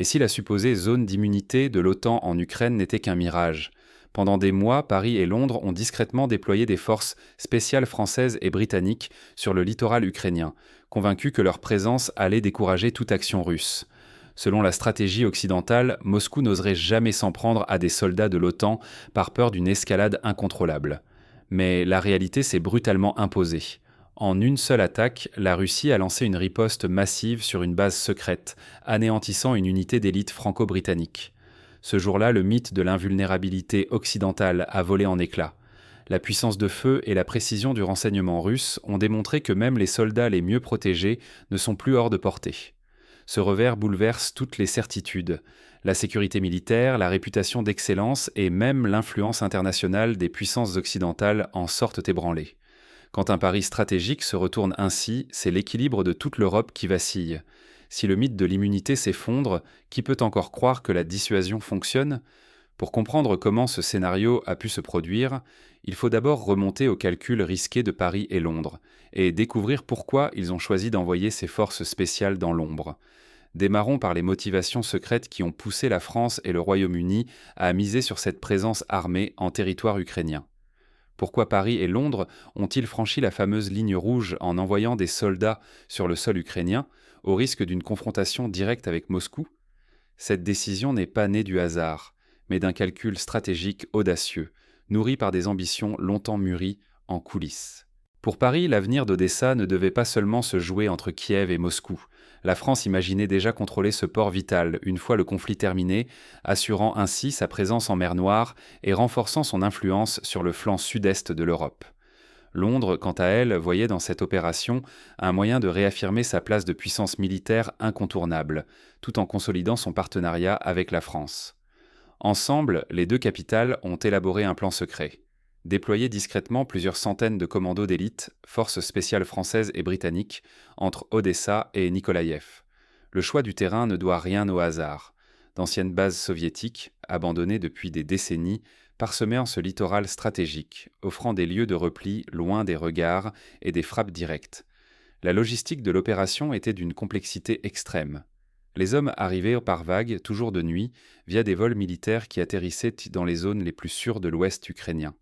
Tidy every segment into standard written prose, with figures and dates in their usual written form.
Et si la supposée zone d'immunité de l'OTAN en Ukraine n'était qu'un mirage? Pendant des mois, Paris et Londres ont discrètement déployé des forces spéciales françaises et britanniques sur le littoral ukrainien, convaincus que leur présence allait décourager toute action russe. Selon la stratégie occidentale, Moscou n'oserait jamais s'en prendre à des soldats de l'OTAN par peur d'une escalade incontrôlable. Mais la réalité s'est brutalement imposée. En une seule attaque, la Russie a lancé une riposte massive sur une base secrète, anéantissant une unité d'élite franco-britannique. Ce jour-là, le mythe de l'invulnérabilité occidentale a volé en éclats. La puissance de feu et la précision du renseignement russe ont démontré que même les soldats les mieux protégés ne sont plus hors de portée. Ce revers bouleverse toutes les certitudes. La sécurité militaire, la réputation d'excellence et même l'influence internationale des puissances occidentales en sortent ébranlées. Quand un pari stratégique se retourne ainsi, c'est l'équilibre de toute l'Europe qui vacille. Si le mythe de l'immunité s'effondre, qui peut encore croire que la dissuasion fonctionne? Pour comprendre comment ce scénario a pu se produire, il faut d'abord remonter aux calculs risqués de Paris et Londres, et découvrir pourquoi ils ont choisi d'envoyer ces forces spéciales dans l'ombre. Démarrons par les motivations secrètes qui ont poussé la France et le Royaume-Uni à miser sur cette présence armée en territoire ukrainien. Pourquoi Paris et Londres ont-ils franchi la fameuse ligne rouge en envoyant des soldats sur le sol ukrainien, au risque d'une confrontation directe avec Moscou? Cette décision n'est pas née du hasard, mais d'un calcul stratégique audacieux, nourri par des ambitions longtemps mûries en coulisses. Pour Paris, l'avenir d'Odessa ne devait pas seulement se jouer entre Kiev et Moscou. La France imaginait déjà contrôler ce port vital une fois le conflit terminé, assurant ainsi sa présence en mer Noire et renforçant son influence sur le flanc sud-est de l'Europe. Londres, quant à elle, voyait dans cette opération un moyen de réaffirmer sa place de puissance militaire incontournable, tout en consolidant son partenariat avec la France. Ensemble, les deux capitales ont élaboré un plan secret. Déployer discrètement plusieurs centaines de commandos d'élite, forces spéciales françaises et britanniques, entre Odessa et Nikolaïev. Le choix du terrain ne doit rien au hasard. D'anciennes bases soviétiques, abandonnées depuis des décennies, parsemées en ce littoral stratégique, offrant des lieux de repli loin des regards et des frappes directes. La logistique de l'opération était d'une complexité extrême. Les hommes arrivaient par vagues, toujours de nuit, via des vols militaires qui atterrissaient dans les zones les plus sûres de l'ouest ukrainien.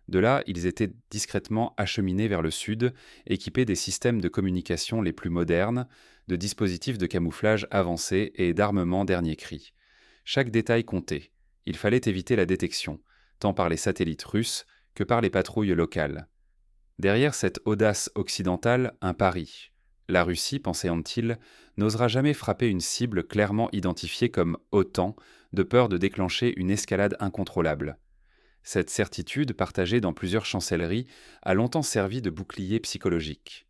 De là, ils étaient discrètement acheminés vers le sud, équipés des systèmes de communication les plus modernes, de dispositifs de camouflage avancés et d'armements dernier cri. Chaque détail comptait. Il fallait éviter la détection, tant par les satellites russes que par les patrouilles locales. Derrière cette audace occidentale, un pari. La Russie, pensait-on-t-il, n'osera jamais frapper une cible clairement identifiée comme OTAN, de peur de déclencher une escalade incontrôlable. Cette certitude, partagée dans plusieurs chancelleries, a longtemps servi de bouclier psychologique.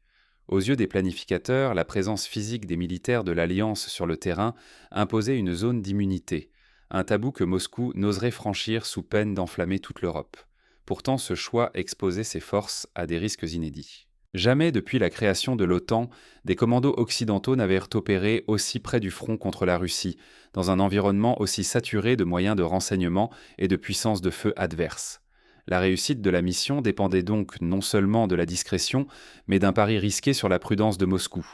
Aux yeux des planificateurs, la présence physique des militaires de l'Alliance sur le terrain imposait une zone d'immunité, un tabou que Moscou n'oserait franchir sous peine d'enflammer toute l'Europe. Pourtant, ce choix exposait ses forces à des risques inédits. Jamais depuis la création de l'OTAN, des commandos occidentaux n'avaient opéré aussi près du front contre la Russie, dans un environnement aussi saturé de moyens de renseignement et de puissance de feu adverses. La réussite de la mission dépendait donc non seulement de la discrétion, mais d'un pari risqué sur la prudence de Moscou.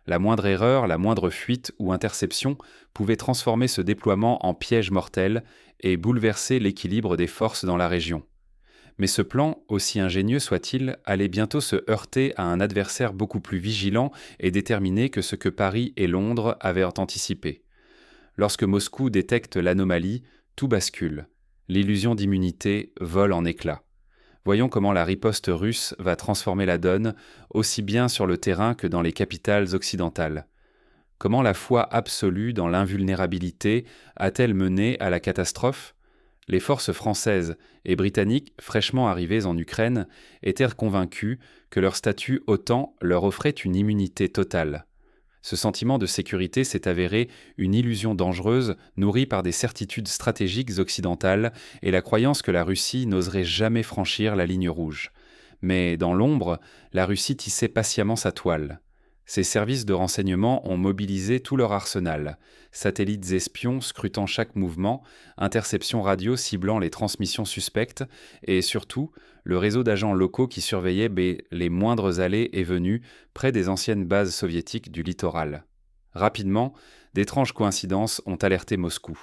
La moindre erreur, la moindre fuite ou interception pouvait transformer ce déploiement en piège mortel et bouleverser l'équilibre des forces dans la région. Mais ce plan, aussi ingénieux soit-il, allait bientôt se heurter à un adversaire beaucoup plus vigilant et déterminé que ce que Paris et Londres avaient anticipé. Lorsque Moscou détecte l'anomalie, tout bascule. L'illusion d'immunité vole en éclats. Voyons comment la riposte russe va transformer la donne, aussi bien sur le terrain que dans les capitales occidentales. Comment la foi absolue dans l'invulnérabilité a-t-elle mené à la catastrophe ? Les forces françaises et britanniques, fraîchement arrivées en Ukraine, étaient convaincues que leur statut OTAN leur offrait une immunité totale. Ce sentiment de sécurité s'est avéré une illusion dangereuse nourrie par des certitudes stratégiques occidentales et la croyance que la Russie n'oserait jamais franchir la ligne rouge. Mais dans l'ombre, la Russie tissait patiemment sa toile. Ses services de renseignement ont mobilisé tout leur arsenal, satellites espions scrutant chaque mouvement, interceptions radio ciblant les transmissions suspectes, et surtout, le réseau d'agents locaux qui surveillaient les moindres allées et venues près des anciennes bases soviétiques du littoral. Rapidement, d'étranges coïncidences ont alerté Moscou.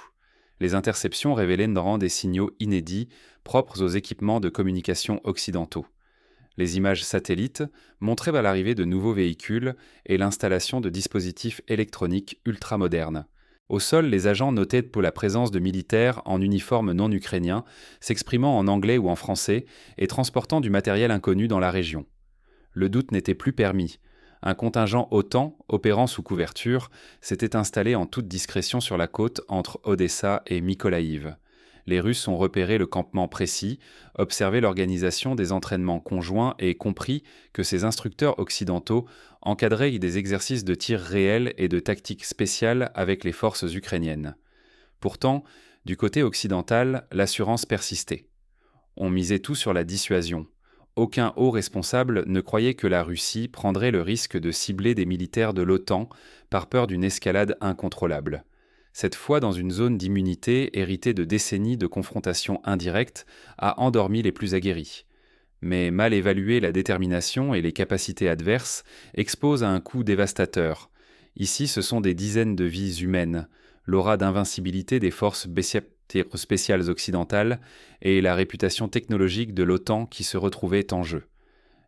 Les interceptions révélaient des signaux inédits propres aux équipements de communication occidentaux. Les images satellites montraient l'arrivée de nouveaux véhicules et l'installation de dispositifs électroniques ultramodernes. Au sol, les agents notaient pour la présence de militaires en uniforme non ukrainien, s'exprimant en anglais ou en français et transportant du matériel inconnu dans la région. Le doute n'était plus permis. Un contingent OTAN, opérant sous couverture, s'était installé en toute discrétion sur la côte entre Odessa et Mykolaïv. Les Russes ont repéré le campement précis, observé l'organisation des entraînements conjoints et compris que ces instructeurs occidentaux encadraient des exercices de tir réels et de tactiques spéciales avec les forces ukrainiennes. Pourtant, du côté occidental, l'assurance persistait. On misait tout sur la dissuasion. Aucun haut responsable ne croyait que la Russie prendrait le risque de cibler des militaires de l'OTAN par peur d'une escalade incontrôlable. Cette fois dans une zone d'immunité héritée de décennies de confrontations indirectes a endormi les plus aguerris. Mais mal évaluer la détermination et les capacités adverses expose à un coup dévastateur. Ici, ce sont des dizaines de vies humaines, l'aura d'invincibilité des forces spéciales occidentales et la réputation technologique de l'OTAN qui se retrouvaient en jeu.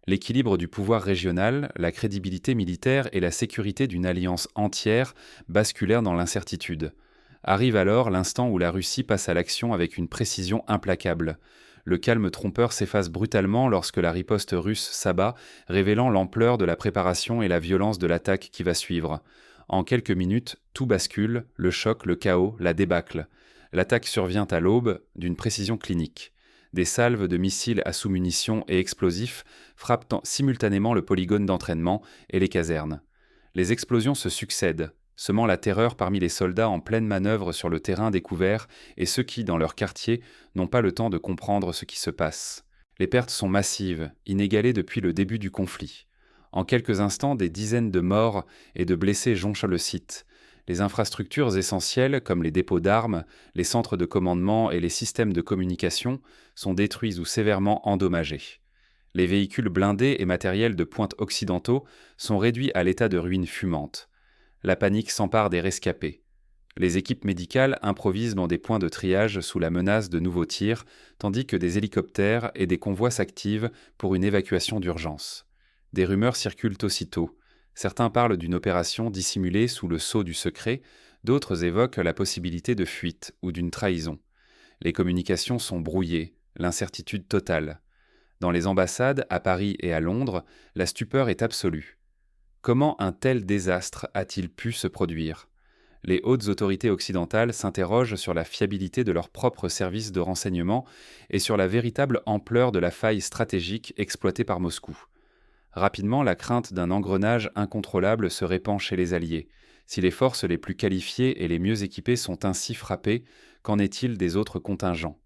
L'équilibre du pouvoir régional, la crédibilité militaire et la sécurité d'une alliance entière basculèrent dans l'incertitude. Arrive alors l'instant où la Russie passe à l'action avec une précision implacable. Le calme trompeur s'efface brutalement lorsque la riposte russe s'abat, révélant l'ampleur de la préparation et la violence de l'attaque qui va suivre. En quelques minutes, tout bascule, le choc, le chaos, la débâcle. L'attaque survient à l'aube, d'une précision clinique. Des salves de missiles à sous-munitions et explosifs frappent simultanément le polygone d'entraînement et les casernes. Les explosions se succèdent, semant la terreur parmi les soldats en pleine manœuvre sur le terrain découvert et ceux qui, dans leur quartier, n'ont pas le temps de comprendre ce qui se passe. Les pertes sont massives, inégalées depuis le début du conflit. En quelques instants, des dizaines de morts et de blessés jonchent le site. Les infrastructures essentielles, comme les dépôts d'armes, les centres de commandement et les systèmes de communication, sont détruits ou sévèrement endommagés. Les véhicules blindés et matériels de pointe occidentaux sont réduits à l'état de ruines fumantes. La panique s'empare des rescapés. Les équipes médicales improvisent dans des points de triage sous la menace de nouveaux tirs, tandis que des hélicoptères et des convois s'activent pour une évacuation d'urgence. Des rumeurs circulent aussitôt. Certains parlent d'une opération dissimulée sous le sceau du secret, d'autres évoquent la possibilité de fuite ou d'une trahison. Les communications sont brouillées, l'incertitude totale. Dans les ambassades, à Paris et à Londres, la stupeur est absolue. Comment un tel désastre a-t-il pu se produire ? Les hautes autorités occidentales s'interrogent sur la fiabilité de leurs propres services de renseignement et sur la véritable ampleur de la faille stratégique exploitée par Moscou. Rapidement, la crainte d'un engrenage incontrôlable se répand chez les Alliés. Si les forces les plus qualifiées et les mieux équipées sont ainsi frappées, qu'en est-il des autres contingents ?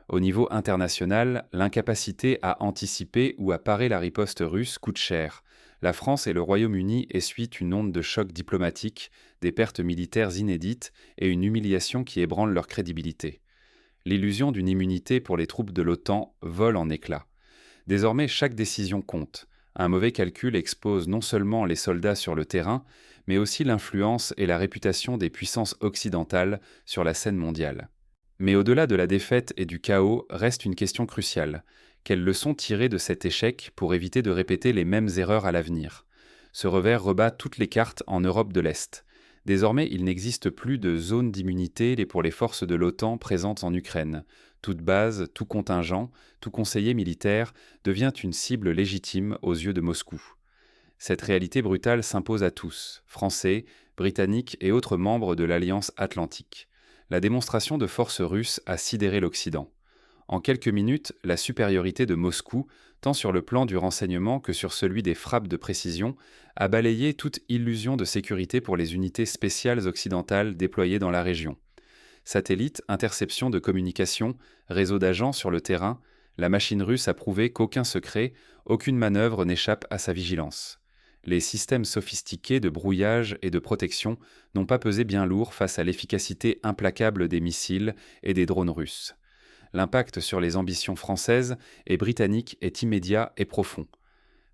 Au niveau international, l'incapacité à anticiper ou à parer la riposte russe coûte cher. La France et le Royaume-Uni essuient une onde de choc diplomatique, des pertes militaires inédites et une humiliation qui ébranle leur crédibilité. L'illusion d'une immunité pour les troupes de l'OTAN vole en éclats. Désormais, chaque décision compte. Un mauvais calcul expose non seulement les soldats sur le terrain, mais aussi l'influence et la réputation des puissances occidentales sur la scène mondiale. Mais au-delà de la défaite et du chaos reste une question cruciale. Quelles leçons tirer de cet échec pour éviter de répéter les mêmes erreurs à l'avenir ? Ce revers rebat toutes les cartes en Europe de l'Est. Désormais, il n'existe plus de zone d'immunité pour les forces de l'OTAN présentes en Ukraine. Toute base, tout contingent, tout conseiller militaire devient une cible légitime aux yeux de Moscou. Cette réalité brutale s'impose à tous, Français, Britanniques et autres membres de l'Alliance Atlantique. La démonstration de force russe a sidéré l'Occident. En quelques minutes, la supériorité de Moscou, tant sur le plan du renseignement que sur celui des frappes de précision, a balayé toute illusion de sécurité pour les unités spéciales occidentales déployées dans la région. Satellites, interceptions de communication, réseaux d'agents sur le terrain, la machine russe a prouvé qu'aucun secret, aucune manœuvre n'échappe à sa vigilance. Les systèmes sophistiqués de brouillage et de protection n'ont pas pesé bien lourd face à l'efficacité implacable des missiles et des drones russes. L'impact sur les ambitions françaises et britanniques est immédiat et profond.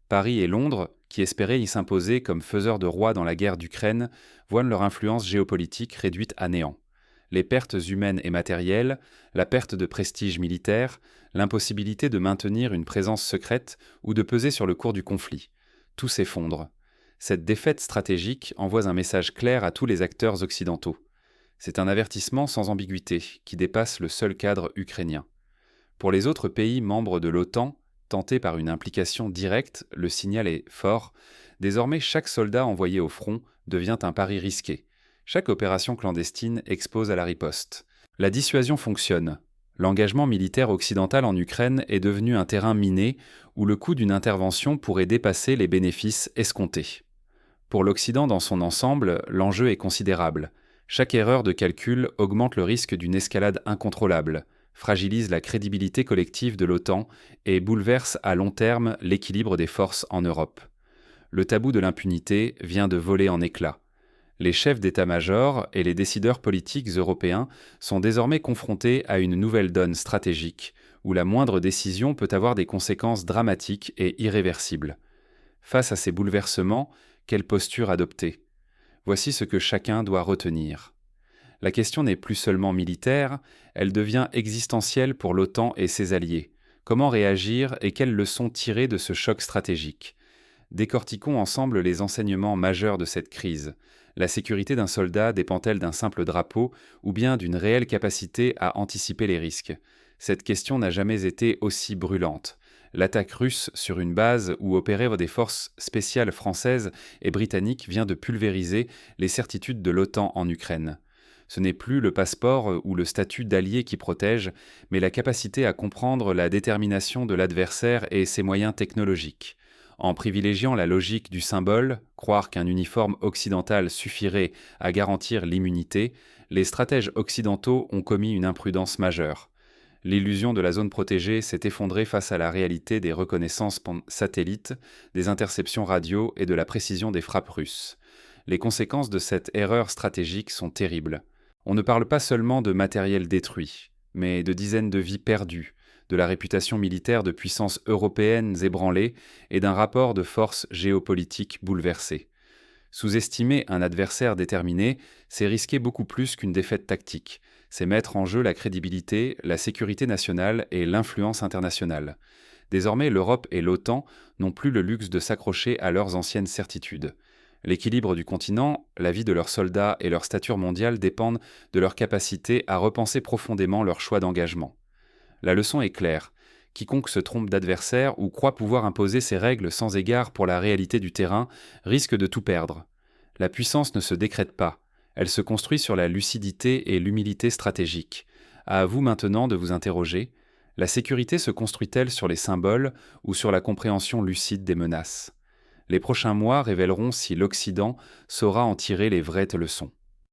Paris et Londres, qui espéraient y s'imposer comme faiseurs de roi dans la guerre d'Ukraine, voient leur influence géopolitique réduite à néant. Les pertes humaines et matérielles, la perte de prestige militaire, l'impossibilité de maintenir une présence secrète ou de peser sur le cours du conflit. Tout s'effondre. Cette défaite stratégique envoie un message clair à tous les acteurs occidentaux. C'est un avertissement sans ambiguïté qui dépasse le seul cadre ukrainien. Pour les autres pays membres de l'OTAN, tentés par une implication directe, le signal est fort. Désormais, chaque soldat envoyé au front devient un pari risqué. Chaque opération clandestine expose à la riposte. La dissuasion fonctionne. L'engagement militaire occidental en Ukraine est devenu un terrain miné où le coût d'une intervention pourrait dépasser les bénéfices escomptés. Pour l'Occident dans son ensemble, l'enjeu est considérable. Chaque erreur de calcul augmente le risque d'une escalade incontrôlable, fragilise la crédibilité collective de l'OTAN et bouleverse à long terme l'équilibre des forces en Europe. Le tabou de l'impunité vient de voler en éclats. Les chefs d'état-major et les décideurs politiques européens sont désormais confrontés à une nouvelle donne stratégique, où la moindre décision peut avoir des conséquences dramatiques et irréversibles. Face à ces bouleversements, quelle posture adopter ? Voici ce que chacun doit retenir. La question n'est plus seulement militaire, elle devient existentielle pour l'OTAN et ses alliés. Comment réagir et quelles leçons tirer de ce choc stratégique ? Décortiquons ensemble les enseignements majeurs de cette crise. La sécurité d'un soldat dépend-elle d'un simple drapeau ou bien d'une réelle capacité à anticiper les risques ? Cette question n'a jamais été aussi brûlante. L'attaque russe sur une base où opéraient des forces spéciales françaises et britanniques vient de pulvériser les certitudes de l'OTAN en Ukraine. Ce n'est plus le passeport ou le statut d'allié qui protège, mais la capacité à comprendre la détermination de l'adversaire et ses moyens technologiques. En privilégiant la logique du symbole, croire qu'un uniforme occidental suffirait à garantir l'immunité, les stratèges occidentaux ont commis une imprudence majeure. L'illusion de la zone protégée s'est effondrée face à la réalité des reconnaissances satellites, des interceptions radio et de la précision des frappes russes. Les conséquences de cette erreur stratégique sont terribles. On ne parle pas seulement de matériel détruit, mais de dizaines de vies perdues, de la réputation militaire de puissances européennes ébranlées et d'un rapport de force géopolitique bouleversé. Sous-estimer un adversaire déterminé, c'est risquer beaucoup plus qu'une défaite tactique. C'est mettre en jeu la crédibilité, la sécurité nationale et l'influence internationale. Désormais, l'Europe et l'OTAN n'ont plus le luxe de s'accrocher à leurs anciennes certitudes. L'équilibre du continent, la vie de leurs soldats et leur stature mondiale dépendent de leur capacité à repenser profondément leurs choix d'engagement. La leçon est claire. Quiconque se trompe d'adversaire ou croit pouvoir imposer ses règles sans égard pour la réalité du terrain risque de tout perdre. La puissance ne se décrète pas. Elle se construit sur la lucidité et l'humilité stratégique. À vous maintenant de vous interroger. La sécurité se construit-elle sur les symboles ou sur la compréhension lucide des menaces ? Les prochains mois révéleront si l'Occident saura en tirer les vraies leçons.